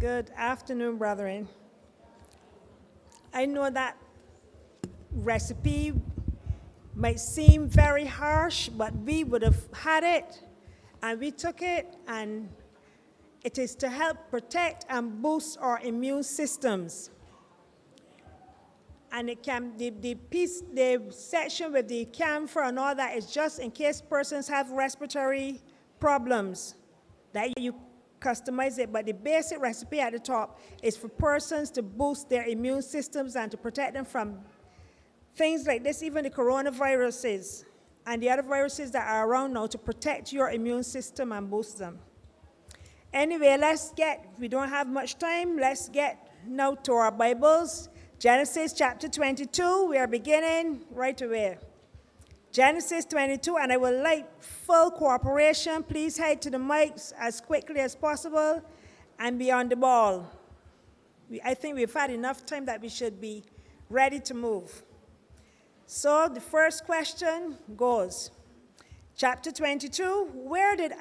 Good afternoon, brethren. I know that recipe might seem very harsh, but we would have had it, and we took it, and it is to help protect and boost our immune systems. And it can, the section with the camphor and all that is just in case persons have respiratory problems, that you customize it, but the basic recipe at the top is for persons to boost their immune systems and to protect them from things like this, even the coronaviruses and the other viruses that are around now, to protect your immune system and boost them. Anyway, we don't have much time, let's get now to our Bibles. Genesis chapter 22, we are beginning right away. Genesis 22, and I would like full cooperation. Please head to the mics as quickly as possible and be on the ball. I think we've had enough time that we should be ready to move. So the first question goes, chapter 22, where did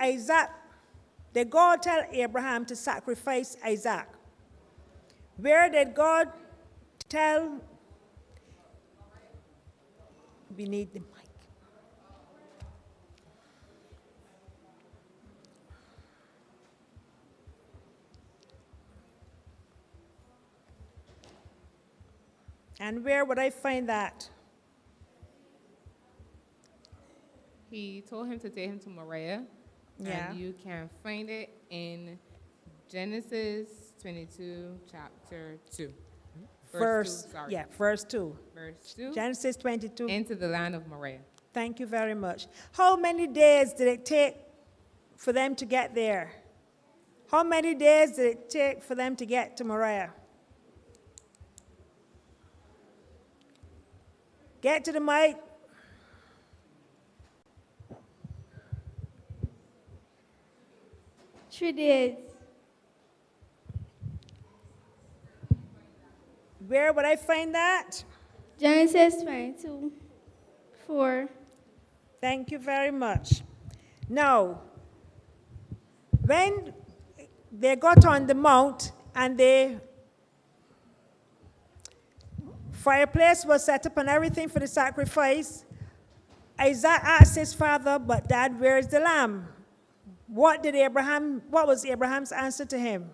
God tell Abraham to sacrifice Isaac? Where did God tell? We need the mic. And where would I find that? He told him to take him to Moriah, Yeah. and you can find it in Genesis 22, chapter 2. Verse 2, sorry. Yeah, verse 2. Verse 2, Genesis 22. into the land of Moriah. Thank you very much. How many days did it take for them to get there? How many days did it take for them to get to Moriah? Get to the mic. Three days. Where would I find that? Genesis 22, 4. Thank you very much. Now, when they got on the mount and the fireplace was set up and everything for the sacrifice, Isaac asked his father, "But Dad, where's the lamb?" What was Abraham's answer to him?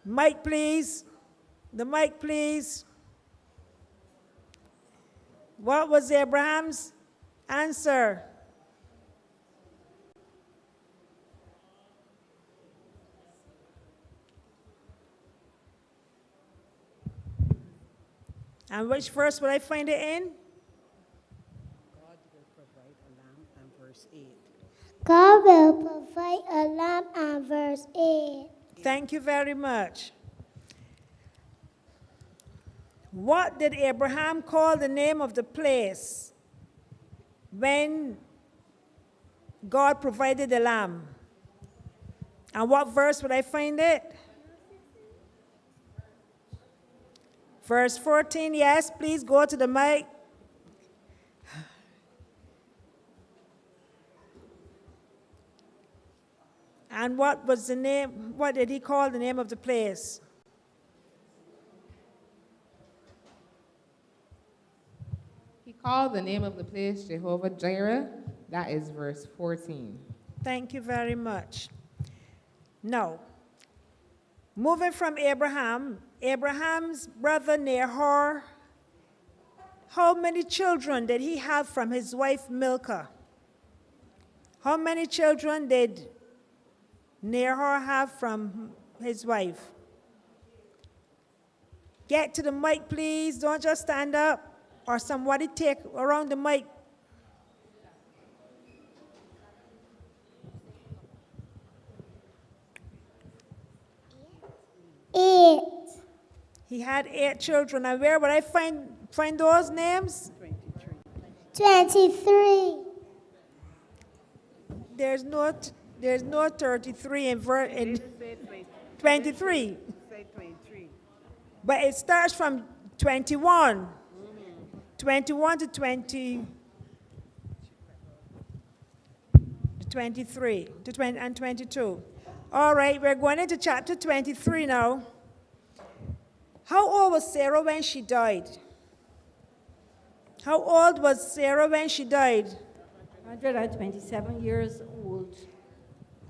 Mic, please. The mic, please. What was Abraham's answer? And which verse will I find it in? God will provide a lamb, and verse 8. God will provide a lamb, and verse 8. Thank you very much. What did Abraham call the name of the place when God provided the lamb? And what verse would I find it? Verse 14, yes, please go to the mic. And what was the name, what did he call the name of the place? He called the name of the place Jehovah Jireh. That is verse 14. Thank you very much. Now, moving from Abraham's brother Nahor, how many children did he have from his wife Milcah? How many children did Nahor have from his wife? Get to the mic, please. Don't just stand up, or somebody take around the mic. Eight. He had 8 children. And where would I find those names? 23. There's no 33 in 23. Say 23. But it starts from 21. 21 to 20. 23 to 20 and 22. All right, we're going into chapter 23 now. How old was Sarah when she died? How old was Sarah when she died? 127 years old.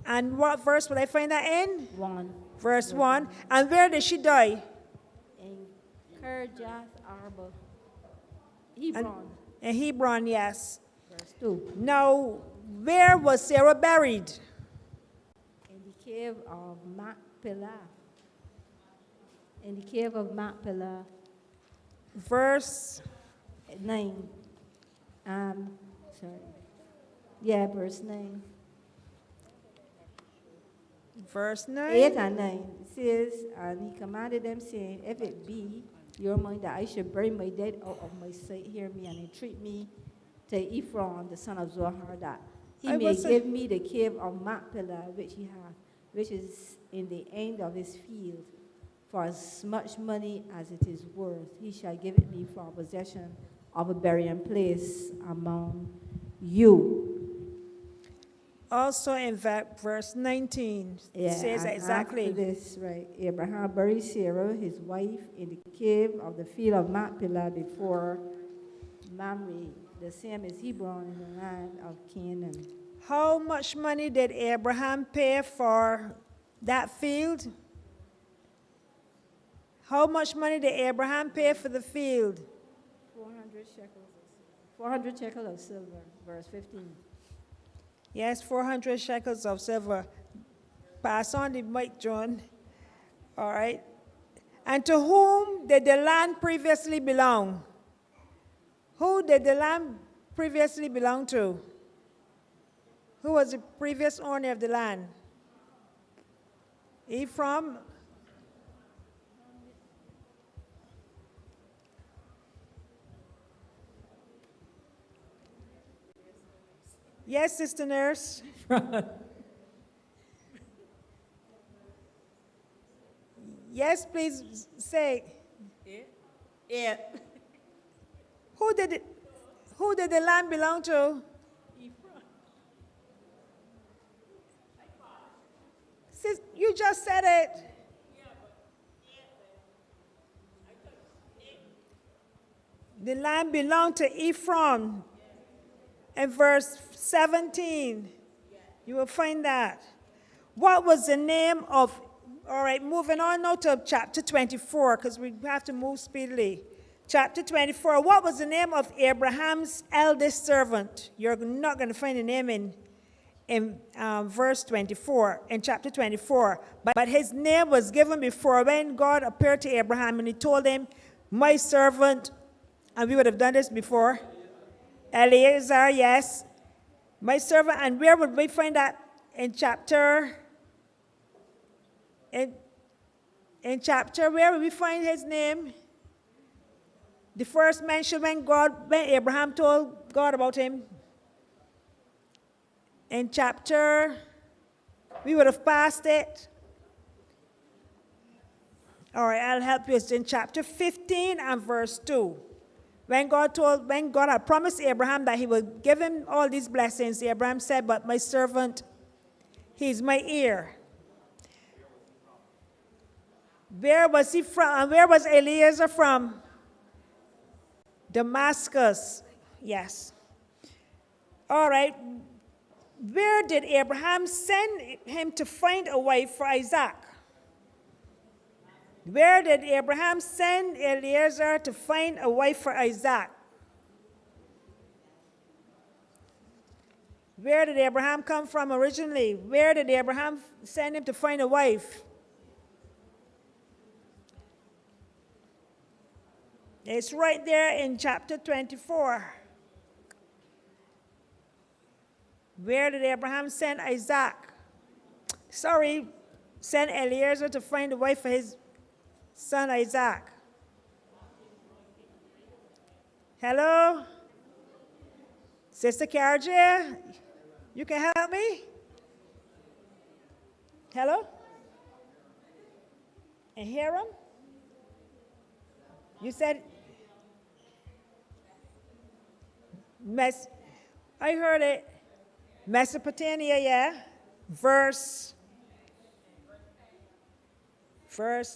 And what verse will I find that in? 1. Verse 1. And where did she die? In Kirjath Arba, Hebron. In Hebron, yes. Verse 2. Now, where was Sarah buried? In the cave of Machpelah. In the cave of Machpelah. Verse 9. Sorry. Yeah, verse 9. Verse 9. 8 and 9 says, and he commanded them, saying, if it be your mind that I should bury my dead out of my sight, hear me and entreat me to Ephron, the son of Zohar, that he I may was- give me the cave of Machpelah, which he hath, which is in the end of his field, for as much money as it is worth. He shall give it me for possession of a burying place among you. Also in verse 19, it says and exactly. after this, right, Abraham buried Sarah, his wife, in the cave of the field of Machpelah before Mamre, the same as Hebron in the land of Canaan. How much money did Abraham pay for that field? How much money did Abraham pay for the field? 400 shekels of silver, verse 15. Yes, 400 shekels of silver. Pass on the mic, John. All right. And to whom did the land previously belong? Who did the land previously belong to? Who was the previous owner of the land? Ephraim? Yes, Sister Nurse. Yes, please say. Yeah. Who did the land belong to? Sis, you just said it. The land belonged to Ephraim. In verse 17, you will find that. What was the name of, all right, moving on now to chapter 24, because we have to move speedily. Chapter 24, what was the name of Abraham's eldest servant? You're not going to find the name in verse 24, in chapter 24. But his name was given before when God appeared to Abraham and he told him, my servant, and we would have done this before, Eliezer, yes, my servant. And where would we find that? In chapter, where would we find his name? The first mention when Abraham told God about him. In chapter, we would have passed it. All right, I'll help you. It's in chapter 15 and verse 2. When God had promised Abraham that he would give him all these blessings, Abraham said, but my servant, he's my heir. Where was he from? And where was Eliezer from? Damascus. Yes. All right. Where did Abraham send him to find a wife for Isaac? Where did Abraham send Eliezer to find a wife for Isaac? Where did Abraham come from originally? Where did Abraham send him to find a wife? It's right there in chapter 24. Where did Abraham send Isaac? Send Eliezer to find a wife for his son Isaac. Hello? Sister Karaja, you can help me? Hello? And Hiram? You said, I heard it. Mesopotamia, yeah. Verse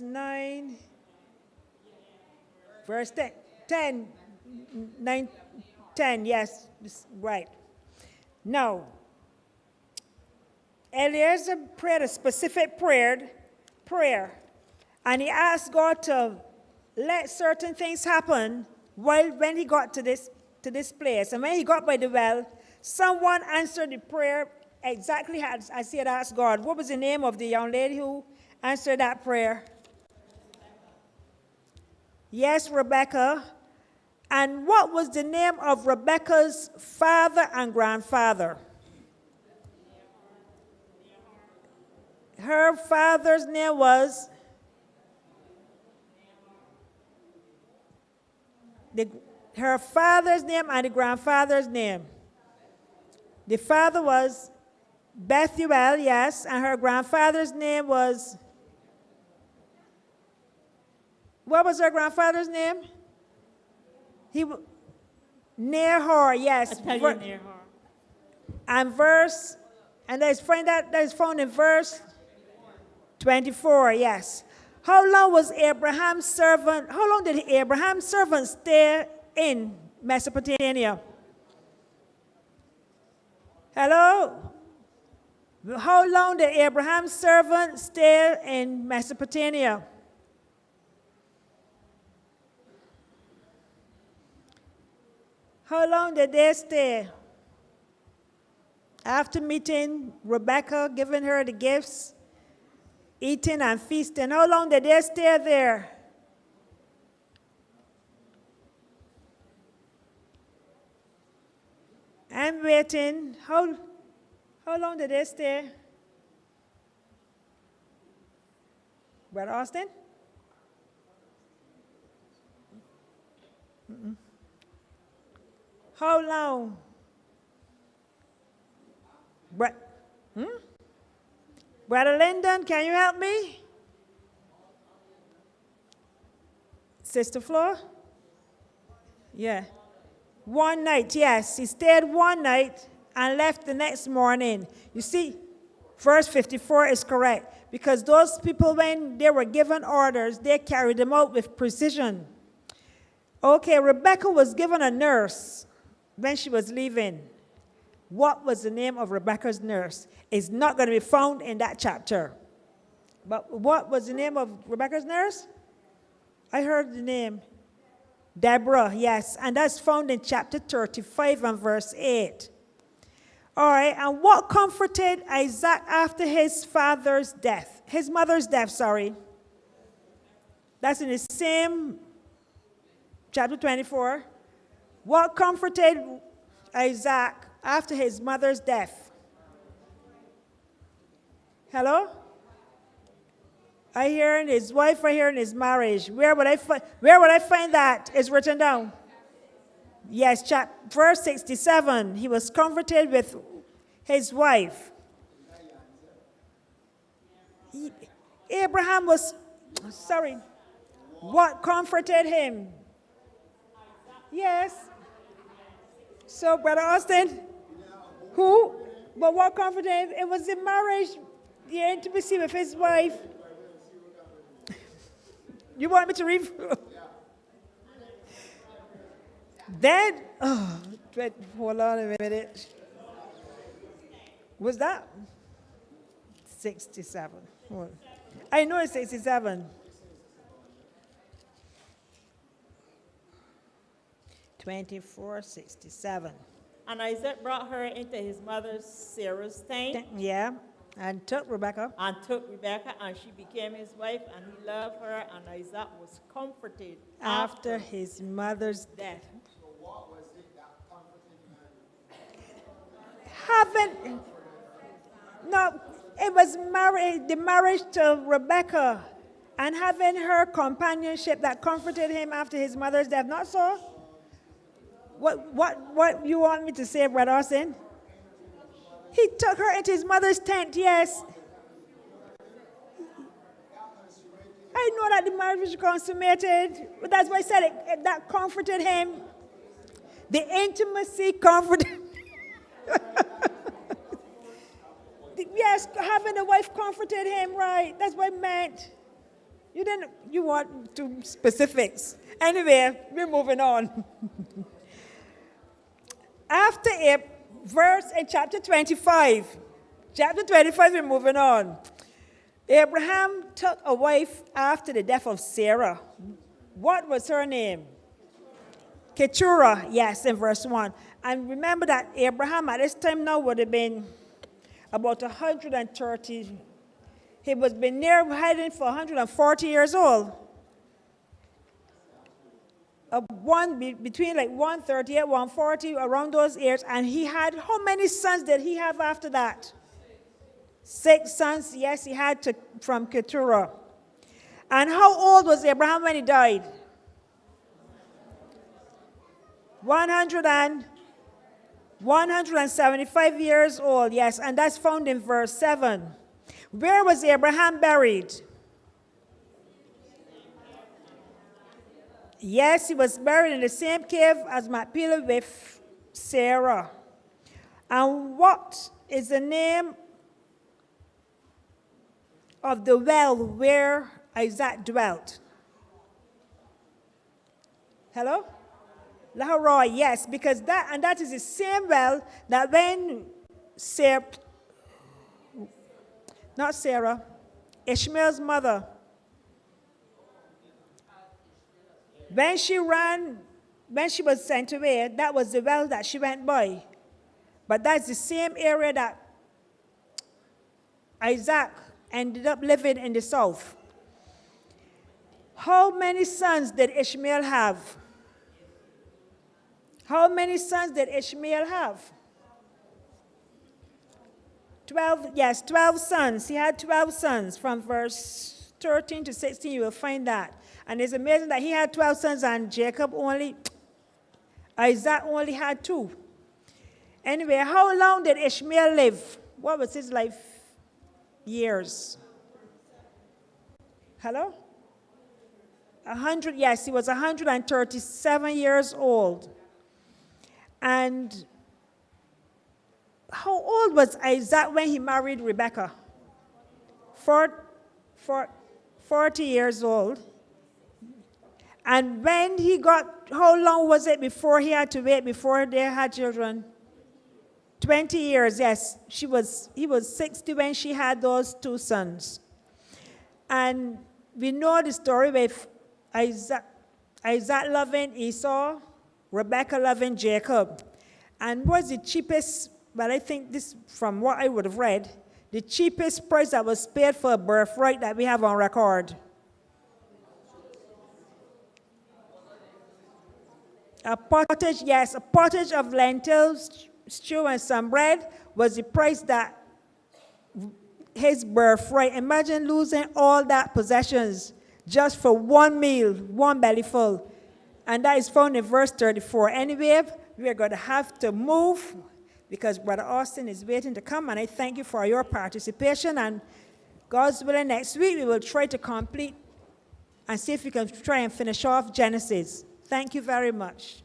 9, verse 10, 9, 10, yes, right. Now, Eliezer prayed a specific prayer, and he asked God to let certain things happen when he got to this place. And when he got by the well, someone answered the prayer exactly as he had asked God. What was the name of the young lady who answered that prayer? Yes, Rebecca. And what was the name of Rebecca's father and grandfather? Her father's name was her father's name and the grandfather's name. The father was Bethuel, yes, and her grandfather's name was, what was her grandfather's name? Nahor, yes. And that is found in verse 24, yes. How long did Abraham's servant stay in Mesopotamia? Hello? How long did Abraham's servant stay in Mesopotamia? How long did they stay? After meeting Rebecca, giving her the gifts, eating and feasting, how long did they stay there? I'm waiting. How long did they stay? Brother Austin? Mm-mm. How long? Brother Lyndon, can you help me? Sister Flor? Yeah. One night, yes. He stayed one night and left the next morning. You see, verse 54 is correct. Because those people, when they were given orders, they carried them out with precision. Okay, Rebecca was given a nurse when she was leaving. What was the name of Rebecca's nurse? It's not going to be found in that chapter. But what was the name of Rebecca's nurse? I heard the name. Deborah, yes. And that's found in chapter 35 and verse 8. All right, and what comforted Isaac after his mother's death? That's in the same chapter 24. What comforted Isaac after his mother's death? Hello? I hear in his wife, I hear in his marriage. Where would I find that? It's written down. Yes, verse 67. He was comforted with his wife. Abraham was, what comforted him? Yes. So, Brother Austin, who? But what comforted him? It was the marriage, the intimacy with his wife. You want me to read? Then, hold on a minute. Was that 67? I know it's 67. 24:67. And Isaac brought her into his mother Sarah's tent. Yeah, and took Rebecca. And took Rebecca, and she became his wife, and he loved her, and Isaac was comforted After his mother's death. So what was it that comforted him? It was the marriage to Rebecca and having her companionship that comforted him after his mother's death. Not so? What you want me to say, Brother Austin? He took her into his mother's tent, yes. I know that the marriage was consummated, but that's why I said it, that comforted him. The intimacy comforted Yes, having a wife comforted him, right? That's what it meant. You want to specifics. Anyway, we're moving on. After a verse in chapter 25, we're moving on. Abraham took a wife after the death of Sarah. What was her name? Keturah, yes, in verse 1. And remember that Abraham at this time now would have been about 130. He was been near heading for 140 years old. Between like 138, 140, around those years. And he had, how many sons did he have after that? 6 sons, yes, he had from Keturah. And how old was Abraham when he died? 175 years old, yes, and that's found in verse 7. Where was Abraham buried? Yes, he was buried in the same cave as Machpelah with Sarah. And what is the name of the well where Isaac dwelt? Hello? Laharoy, yes, because that is the same well that when Ishmael's mother, when she was sent away, that was the well that she went by. But that's the same area that Isaac ended up living in the south. How many sons did Ishmael have? How many sons did Ishmael have? 12, yes, 12 sons. He had 12 sons. From verse 13 to 16, you will find that. And it's amazing that he had 12 sons and Isaac only had 2. Anyway, how long did Ishmael live? What was his life years? Hello? 100, yes, he was 137 years old. And how old was Isaac when he married Rebekah? 40 years old. And when he got, how long was it before he had to wait before they had children? 20 years, yes. He was 60 when she had those 2 sons. And we know the story with Isaac loving Esau, Rebekah loving Jacob. And was the cheapest, well, I think this, from what I would have read, the cheapest price that was paid for a birthright that we have on record. A pottage, yes, a pottage of lentils, stew, and some bread was the price that his birthright. Imagine losing all that possessions just for one meal, one bellyful. And that is found in verse 34. Anyway, we are going to have to move because Brother Austin is waiting to come. And I thank you for your participation. And God's willing, next week we will try to complete and see if we can try and finish off Genesis. Thank you very much.